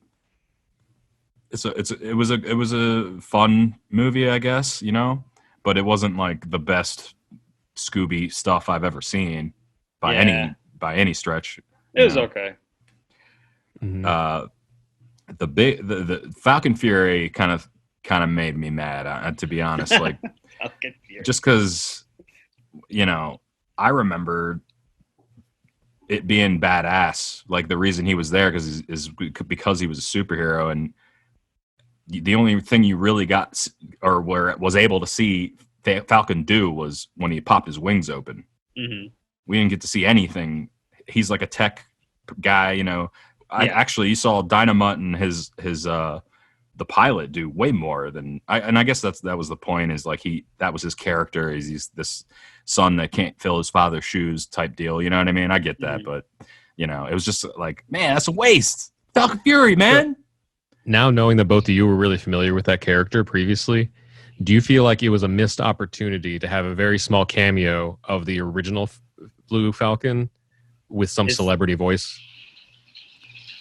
It was a fun movie, I guess, but it wasn't like the best Scooby stuff I've ever seen by any stretch. It was okay. Mm-hmm. The Falcon Fury kind of made me mad, to be honest. Like, just because I remember it being badass. Like the reason he was there is because he was a superhero, and the only thing you really got or was able to see Falcon do was when he popped his wings open. Mm-hmm. We didn't get to see anything. He's like a tech guy, you saw Dynamite and his the pilot do way more than I guess that was the point, is like that was his character. He's this son that can't fill his father's shoes type deal. You know what I mean? I get that, mm-hmm. But it was just like, man, that's a waste. Falcon Fury, man. Sure. Now knowing that both of you were really familiar with that character previously, do you feel like it was a missed opportunity to have a very small cameo of the original Blue Falcon with some celebrity voice?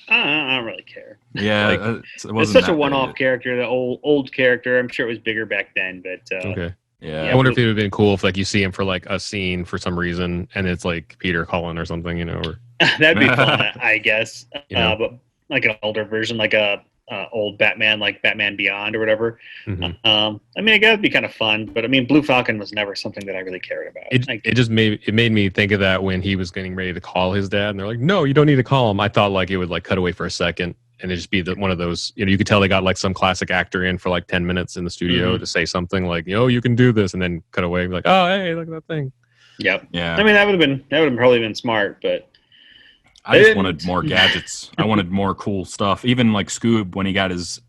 I don't really care. Yeah, it's such a one-off character, the old character. I'm sure it was bigger back then, but okay. Yeah, I wonder if it would have been cool if like you see him for like a scene for some reason, and it's like Peter Cullen or something, or that'd be fun, I guess. But like an older version, like a old Batman, like Batman Beyond or whatever. Mm-hmm. I mean, I guess it'd be kind of fun, but I mean, Blue Falcon was never something that I really cared about. It made me think of that when he was getting ready to call his dad, and they're like, "No, you don't need to call him." I thought like it would like cut away for a second, and it'd just be one of those. You could tell they got like some classic actor in for like 10 minutes in the studio to say something like, you can do this," and then cut away, like, "Oh, hey, look at that thing." Yep. Yeah. I mean, that would have probably been smart, but. I just wanted more gadgets. I wanted more cool stuff. Even like Scoob, when he got his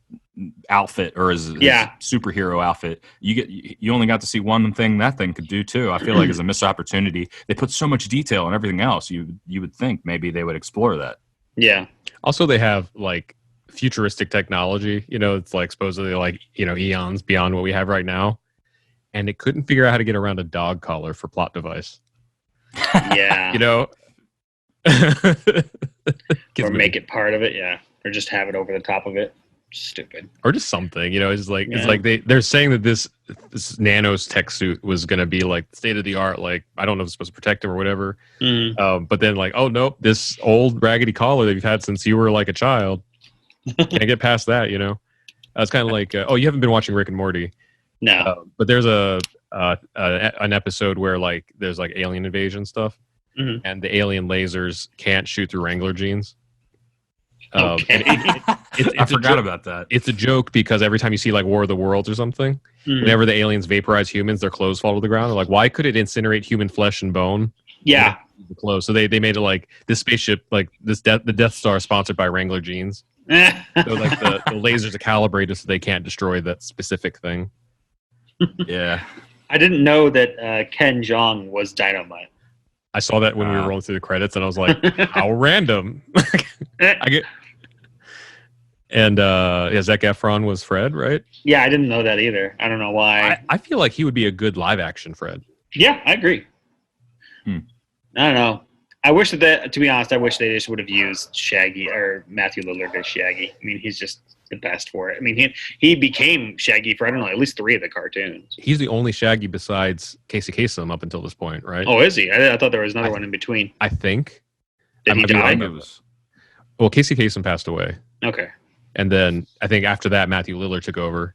outfit or his superhero outfit. You only got to see one thing that thing could do too. I feel like it's a missed opportunity. They put so much detail and everything else. You would think maybe they would explore that. Yeah. Also, they have like futuristic technology. It's like supposedly like eons beyond what we have right now, and it couldn't figure out how to get around a dog collar for plot device. Yeah. Or make it part of it. Yeah. Or just have it over the top of it. Stupid. Or just something, it's like they're saying that this Nanos tech suit was going to be like state of the art, like I don't know if it's supposed to protect him or whatever. But then like, oh nope, this old raggedy collar that you've had since you were like a child, can't get past that. It's kind of like you haven't been watching Rick and Morty. No. But there's an episode where like there's like alien invasion stuff, and the alien lasers can't shoot through Wrangler jeans. Okay. I forgot about that. It's a joke because every time you see like War of the Worlds or something, whenever the aliens vaporize humans, their clothes fall to the ground. They're like, why could it incinerate human flesh and bone? Yeah. The clothes. So they made it like this spaceship, like the Death Star, sponsored by Wrangler jeans. So like the lasers are calibrated so they can't destroy that specific thing. Yeah. I didn't know that Ken Jeong was Dynamite. I saw that when we were rolling through the credits, and I was like, how random. And Zac Efron was Fred, right? Yeah, I didn't know that either. I don't know why. I feel like he would be a good live action Fred. Yeah, I agree. I don't know. I wish that to be honest, I wish they just would have used Shaggy or Matthew Lillard as Shaggy. I mean, he's just the best for it. I mean, he became Shaggy for, I don't know, at least 3 of the cartoons. He's the only Shaggy besides Casey Kasem up until this point, right? Oh, is he? I thought there was another one in between. I think. Did he die? Well, Casey Kasem passed away. Okay. And then I think after that, Matthew Lillard took over.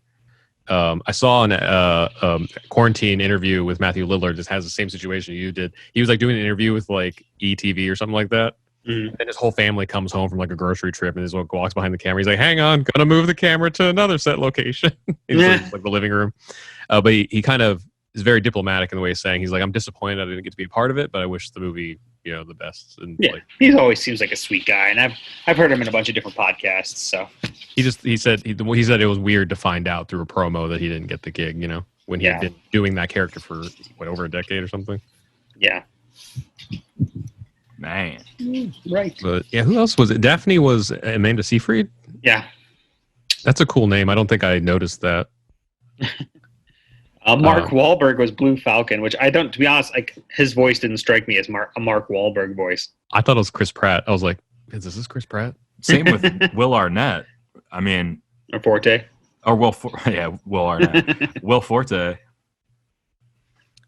I saw a quarantine interview with Matthew Lillard. Just has the same situation you did. He was like doing an interview with like ETV or something like that. And his whole family comes home from like a grocery trip, and he walks behind the camera. He's like, "Hang on, gonna move the camera to another set location." He's like the living room. But he kind of is very diplomatic in the way he's saying. He's like, "I'm disappointed I didn't get to be a part of it, but I wish the movie, the best." And yeah, he always seems like a sweet guy, and I've heard him in a bunch of different podcasts. So he said it was weird to find out through a promo that he didn't get the gig. When he had been doing that character for over a decade or something. Yeah. Man. Right. But yeah, who else was it? Daphne was Amanda Seyfried? Yeah. That's a cool name. I don't think I noticed that. Mark Wahlberg was Blue Falcon, which I don't, to be honest, like his voice didn't strike me as a Mark Wahlberg voice. I thought it was Chris Pratt. I was like, is this Chris Pratt? Same with Will Arnett. I mean, or Forte. Or Will Arnett. Will Forte.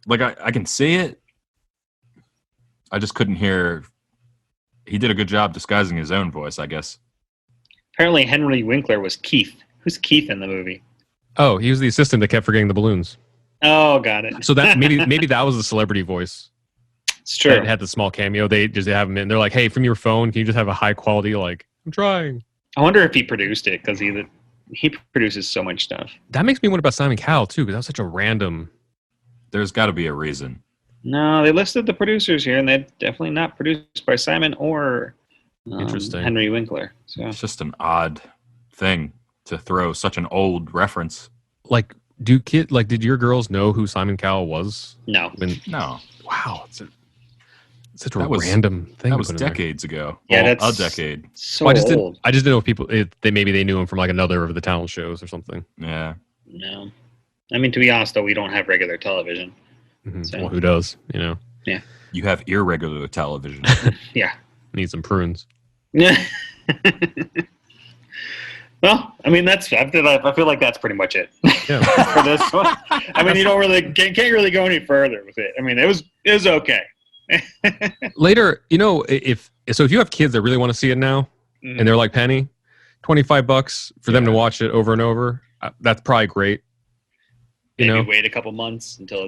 Like I can see it. I just couldn't hear. He did a good job disguising his own voice, I guess. Apparently, Henry Winkler was Keith. Who's Keith in the movie? Oh, he was the assistant that kept forgetting the balloons. Oh, got it. So that maybe that was the celebrity voice. It's true. That had the small cameo. They just have him in. They're like, "Hey, from your phone, can you just have a high quality?" Like, I'm trying. I wonder if he produced it because he produces so much stuff. That makes me wonder about Simon Cowell too, because that was such a random. There's got to be a reason. No, they listed the producers here, and they're definitely not produced by Simon or Henry Winkler. So it's just an odd thing to throw such an old reference. Like, did your girls know who Simon Cowell was? No. No. Wow, it's such a random thing. That was decades ago. Yeah, well, that's a decade. So I just old. didn't know if people maybe they knew him from like another of the talent shows or something. Yeah. No. I mean, to be honest, though, we don't have regular television. Mm-hmm. So. Well, who does? Yeah. You have irregular television. Yeah. Need some prunes. Yeah. Well, I mean, I feel like that's pretty much it for this one. I mean, you don't really can't really go any further with it. I mean, it was okay. Later, if you have kids that really want to see it now, and they're like Penny, $25 for them to watch it over and over, that's probably great. Maybe wait a couple months until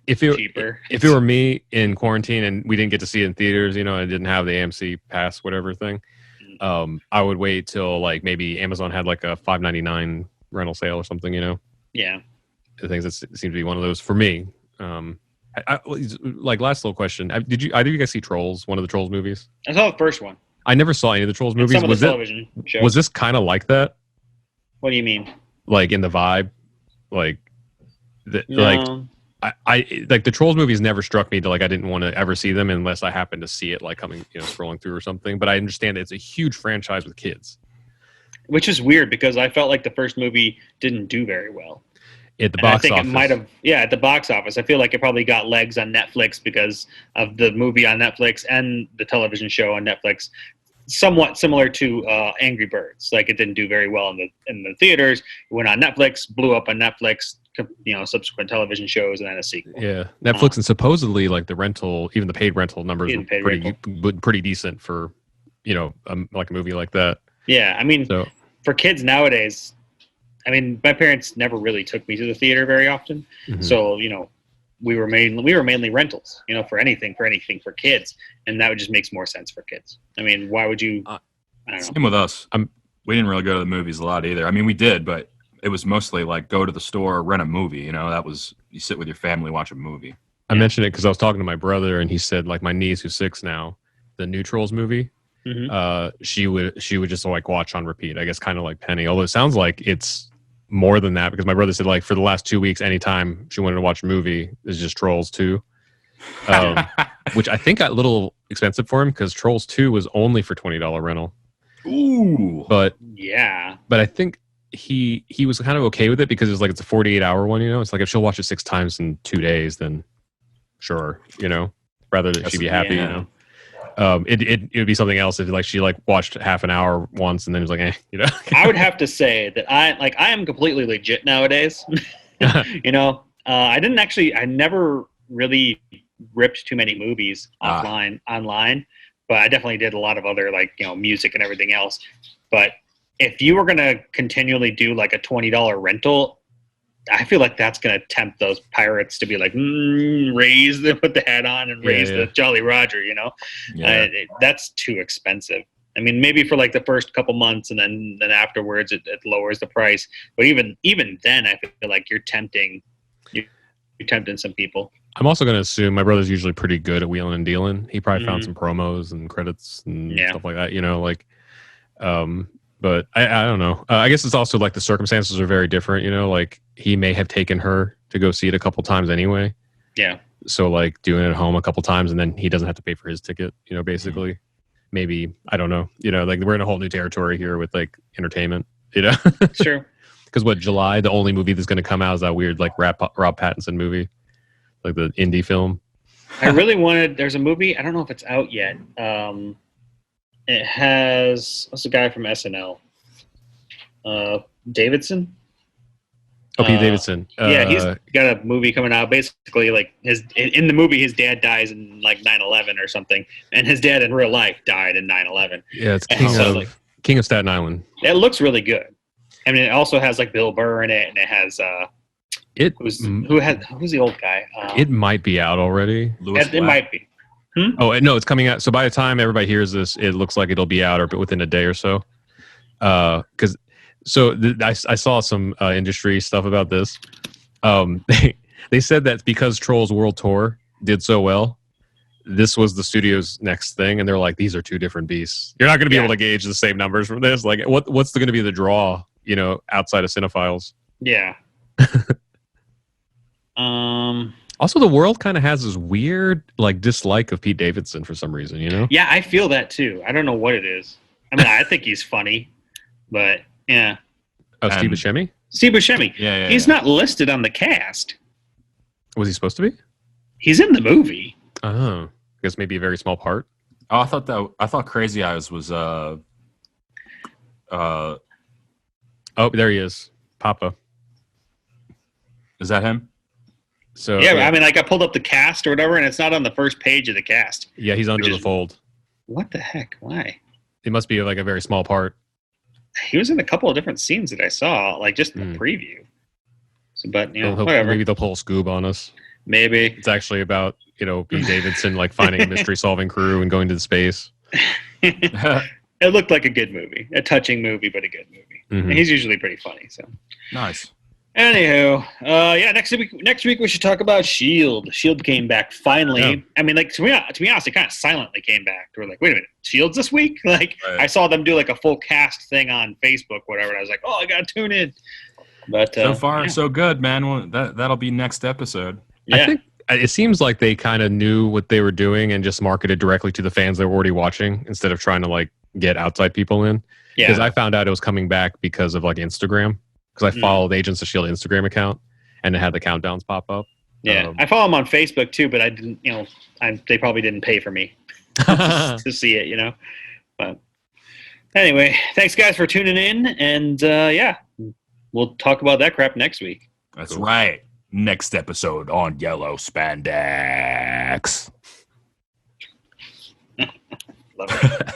it's cheaper. If it were me in quarantine and we didn't get to see it in theaters, I didn't have the AMC pass, whatever thing, I would wait till like maybe Amazon had like a $5.99 rental sale or something, Yeah. I think that seems to be one of those for me. Like last little question. Did you guys see Trolls, one of the Trolls movies? I saw the first one. I never saw any of the Trolls movies. Some of the television shows. Was this kind of like that? What do you mean? Like in the vibe, like the, No. like I like the Trolls movies never struck me to like I didn't want to ever see them unless I happened to see it like coming, scrolling through or something. But I understand it's a huge franchise with kids. Which is weird because I felt like the first movie didn't do very well. At the And I box think office. it might have, at the box office. I feel like it probably got legs on Netflix because of the movie on Netflix and the television show on Netflix. Somewhat similar to Angry Birds. Like it didn't do very well in the theaters. It went on Netflix, blew up on Netflix. Subsequent television shows and then a sequel. Yeah, Netflix and supposedly like the rental, even the paid rental numbers Even paid were pretty decent for, like a movie like that. Yeah, I mean, So for kids nowadays, I mean, my parents never really took me to the theater very often. mhm. So we were mainly rentals. For anything for kids, and that just makes more sense for kids. I mean, why would you? I don't know. Same with us. We didn't really go to the movies a lot either. I mean, we did, but it was mostly like go to the store, rent a movie. That was you sit with your family, watch a movie. I mentioned it because I was talking to my brother and he said like my niece who's 6 now, the new Trolls movie, Mhm. she would just like watch on repeat. I guess kind of like Penny, although it sounds like it's more than that because my brother said like for the last 2 weeks, anytime she wanted to watch a movie, it's just Trolls 2, which I think got a little expensive for him because Trolls 2 was only for $20 rental. Ooh. But I think he was kind of okay with it because it's a 48-hour one. It's like if she'll watch it 6 times in 2 days, then sure, rather than she be happy. Yeah. It would be something else if like she like watched half an hour once and then was like, I would have to say that I am completely legit nowadays. I never really ripped too many movies online, but I definitely did a lot of other music and everything else. But if you were going to continually do like a $20 rental, I feel like that's going to tempt those pirates to be like, put the hat on and raise the Jolly Roger, Yeah. That's too expensive. I mean, maybe for like the first couple months and then afterwards it lowers the price. But even then, I feel like you're tempting some people. I'm also going to assume my brother's usually pretty good at wheeling and dealing. He probably found some promos and credits and stuff like that, but I don't know. I guess it's also like the circumstances are very different, like he may have taken her to go see it a couple times anyway. Yeah. So like doing it at home a couple times and then he doesn't have to pay for his ticket, basically. Maybe, I don't know, like we're in a whole new territory here with like entertainment, Sure. Because July, the only movie that's going to come out is that weird like Rob Pattinson movie, like the indie film. I really wanted. There's a movie. I don't know if it's out yet. It has what's the guy from SNL? Davidson. Oh, Pete Davidson. Yeah, he's got a movie coming out. Basically, like in the movie, his dad dies in like 9/11 or something, and his dad in real life died in 9/11. Yeah, it's And King of Staten Island. It looks really good. I mean, it also has like Bill Burr in it, and it has who's the old guy? It might be out already. It might be. Oh no, it's coming out. So by the time everybody hears this, it looks like it'll be out or within a day or so. I saw some industry stuff about this. They said that because Trolls World Tour did so well, this was the studio's next thing, and they're like, these are two different beasts. You're not going to be able to gauge the same numbers from this. Like, what's going to be the draw? Outside of cinephiles. Yeah. Also, the world kind of has this weird like dislike of Pete Davidson for some reason. Yeah, I feel that too. I don't know what it is. I mean, I think he's funny, but yeah. Oh, Steve Buscemi? Steve Buscemi. Yeah. He's not listed on the cast. Was he supposed to be? He's in the movie. Oh, I guess maybe a very small part. Oh, I thought Crazy Eyes was Oh, there he is, Papa. Is that him? So yeah, I mean, like I pulled up the cast or whatever, and it's not on the first page of the cast. Yeah, he's under the fold. What the heck? Why? It must be like a very small part. He was in a couple of different scenes that I saw, like just in the preview. So, but whatever. Maybe they'll pull a Scoob on us. Maybe it's actually about Pete Davidson like finding a mystery solving crew and going to the space. It looked like a good movie, a touching movie, but a good movie. And he's usually pretty funny. So nice. Anywho, yeah, next week we should talk about Shield. Shield came back finally. Yeah. I mean, like to be honest, it kind of silently came back. We're like, wait a minute, Shield's this week? Like, Right. I saw them do like a full cast thing on Facebook, whatever. And I was like, oh, I gotta tune in. But So far, yeah. so good, man. Well, that'll be next episode. Yeah. I think it seems like they kind of knew what they were doing and just marketed directly to the fans that were already watching instead of trying to like get outside people in. Because Yeah. I found out it was coming back because of like Instagram. Because I followed Agents of Shield Instagram account and it had the countdowns pop up. Yeah. I follow them on Facebook too, but I didn't. They probably didn't pay for me to see it. But anyway, thanks guys for tuning in, and yeah, we'll talk about that crap next week. That's right. Next episode on Yellow Spandex. Love it.